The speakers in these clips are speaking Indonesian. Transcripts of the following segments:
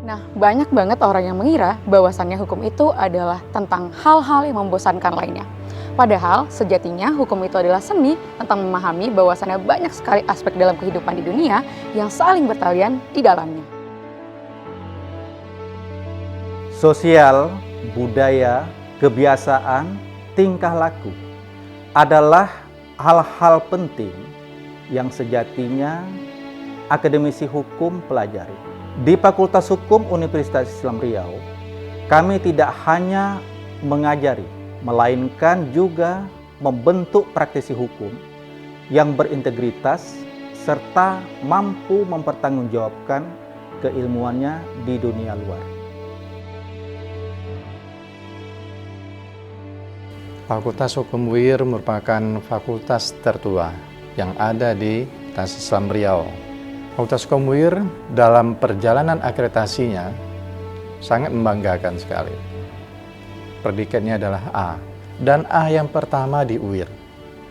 Nah, banyak banget orang yang mengira bahwasannya hukum itu adalah tentang hal-hal yang membosankan lainnya. Padahal, sejatinya hukum itu adalah seni tentang memahami bahwasannya banyak sekali aspek dalam kehidupan di dunia yang saling bertalian di dalamnya. Sosial, budaya, kebiasaan, tingkah laku adalah hal-hal penting yang sejatinya akademisi hukum pelajari. Di Fakultas Hukum Universitas Islam Riau, kami tidak hanya mengajari, melainkan juga membentuk praktisi hukum yang berintegritas serta mampu mempertanggungjawabkan keilmuannya di dunia luar. Fakultas Hukum UIR merupakan fakultas tertua yang ada di Universitas Islam Riau. Fakultas Hukum UIR dalam perjalanan akreditasinya sangat membanggakan sekali. Predikatnya adalah A, dan A yang pertama di UIR.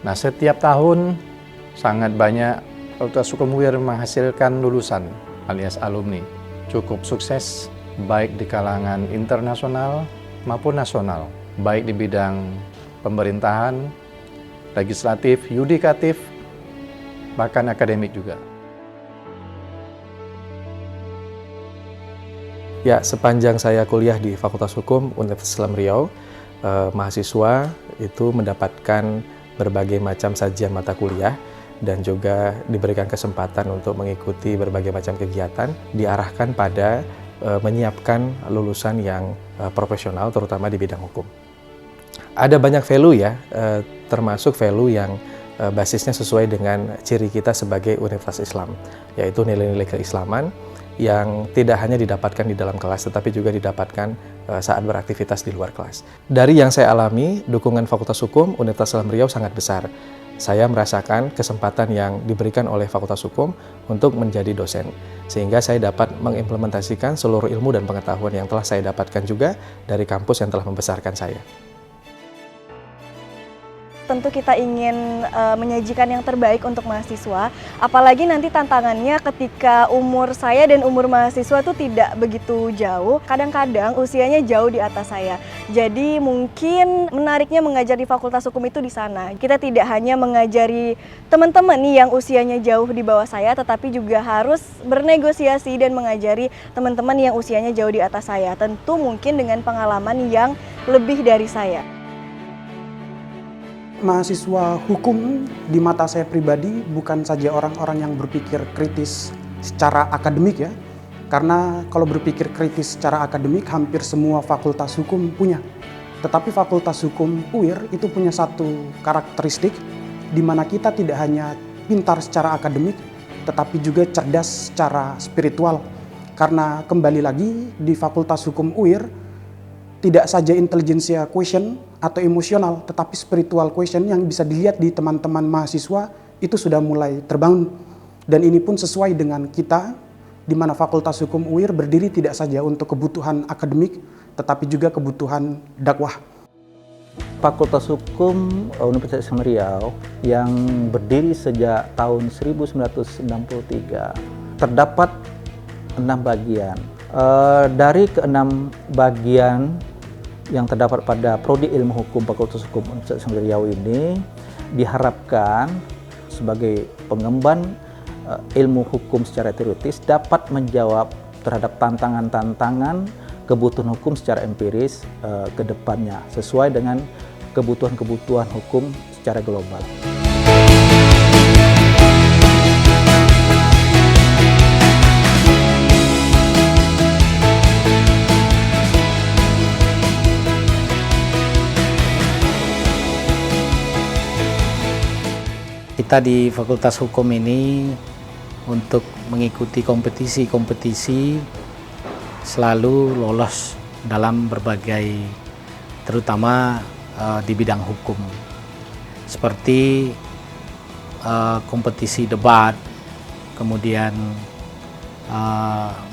Nah, setiap tahun sangat banyak Fakultas Hukum UIR menghasilkan lulusan alias alumni. Cukup sukses baik di kalangan internasional maupun nasional, baik di bidang pemerintahan, legislatif, yudikatif, bahkan akademik juga. Ya, sepanjang saya kuliah di Fakultas Hukum Universitas Islam Riau, mahasiswa itu mendapatkan berbagai macam sajian mata kuliah dan juga diberikan kesempatan untuk mengikuti berbagai macam kegiatan, diarahkan pada menyiapkan lulusan yang profesional, terutama di bidang hukum. Ada banyak value ya, termasuk value yang basisnya sesuai dengan ciri kita sebagai Universitas Islam, yaitu nilai-nilai keislaman, yang tidak hanya didapatkan di dalam kelas, tetapi juga didapatkan saat beraktivitas di luar kelas. Dari yang saya alami, dukungan Fakultas Hukum Universitas Islam Riau sangat besar. Saya merasakan kesempatan yang diberikan oleh Fakultas Hukum untuk menjadi dosen, sehingga saya dapat mengimplementasikan seluruh ilmu dan pengetahuan yang telah saya dapatkan juga dari kampus yang telah membesarkan saya. Tentu kita ingin menyajikan yang terbaik untuk mahasiswa, apalagi nanti tantangannya ketika umur saya dan umur mahasiswa itu tidak begitu jauh, kadang-kadang usianya jauh di atas saya. Jadi mungkin menariknya mengajar di Fakultas Hukum itu di sana. Kita tidak hanya mengajari teman-teman nih yang usianya jauh di bawah saya, tetapi juga harus bernegosiasi dan mengajari teman-teman yang usianya jauh di atas saya. Tentu mungkin dengan pengalaman yang lebih dari saya. Mahasiswa hukum di mata saya pribadi bukan saja orang-orang yang berpikir kritis secara akademik ya. Karena kalau berpikir kritis secara akademik hampir semua fakultas hukum punya. Tetapi fakultas hukum UIR itu punya satu karakteristik di mana kita tidak hanya pintar secara akademik tetapi juga cerdas secara spiritual. Karena kembali lagi di fakultas hukum UIR tidak saja intelligentsia quotient atau emosional, tetapi spiritual quotient yang bisa dilihat di teman-teman mahasiswa itu sudah mulai terbangun. Dan ini pun sesuai dengan kita, di mana Fakultas Hukum UIR berdiri tidak saja untuk kebutuhan akademik, tetapi juga kebutuhan dakwah. Fakultas Hukum Universitas Islam Riau yang berdiri sejak tahun 1993 terdapat 6 bagian. Dari ke-6 bagian yang terdapat pada Prodi Ilmu Hukum Fakultas Hukum Universitas Islam Riau ini diharapkan sebagai pengemban ilmu hukum secara teoritis dapat menjawab terhadap tantangan-tantangan kebutuhan hukum secara empiris ke depannya sesuai dengan kebutuhan-kebutuhan hukum secara global. Kita di Fakultas Hukum ini untuk mengikuti kompetisi-kompetisi selalu lolos dalam berbagai, terutama di bidang hukum, seperti kompetisi debat, kemudian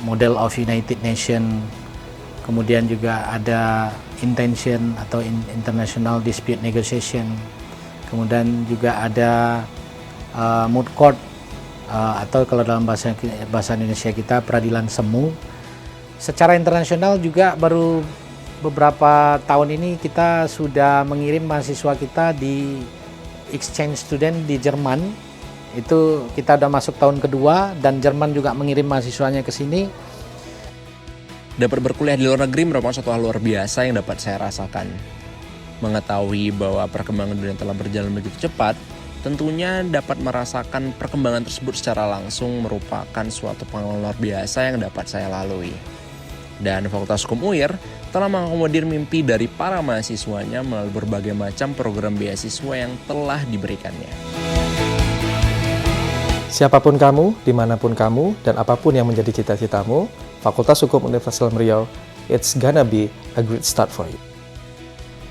Model of United Nations, kemudian juga ada intention atau international dispute negotiation, kemudian juga ada moot court atau kalau dalam bahasa Indonesia kita peradilan semu. Secara internasional juga baru beberapa tahun ini kita sudah mengirim mahasiswa kita di exchange student di Jerman. Itu kita udah masuk tahun kedua dan Jerman juga mengirim mahasiswanya ke sini. Dapat berkuliah di luar negeri merupakan suatu hal luar biasa yang dapat saya rasakan. Mengetahui bahwa perkembangan dunia telah berjalan begitu cepat, tentunya dapat merasakan perkembangan tersebut secara langsung merupakan suatu pengalaman luar biasa yang dapat saya lalui. Dan Fakultas Hukum UIR telah mengakomodir mimpi dari para mahasiswanya melalui berbagai macam program beasiswa yang telah diberikannya. Siapapun kamu, dimanapun kamu, dan apapun yang menjadi cita-citamu, Fakultas Hukum Universitas Islam Riau, it's gonna be a great start for you.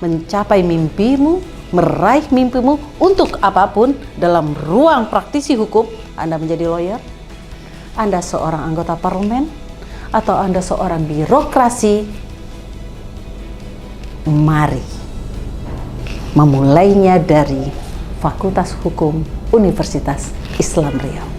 Mencapai mimpimu, meraih mimpimu untuk apapun dalam ruang praktisi hukum. Anda menjadi lawyer, Anda seorang anggota parlemen, atau Anda seorang birokrasi, mari memulainya dari Fakultas Hukum Universitas Islam Riau.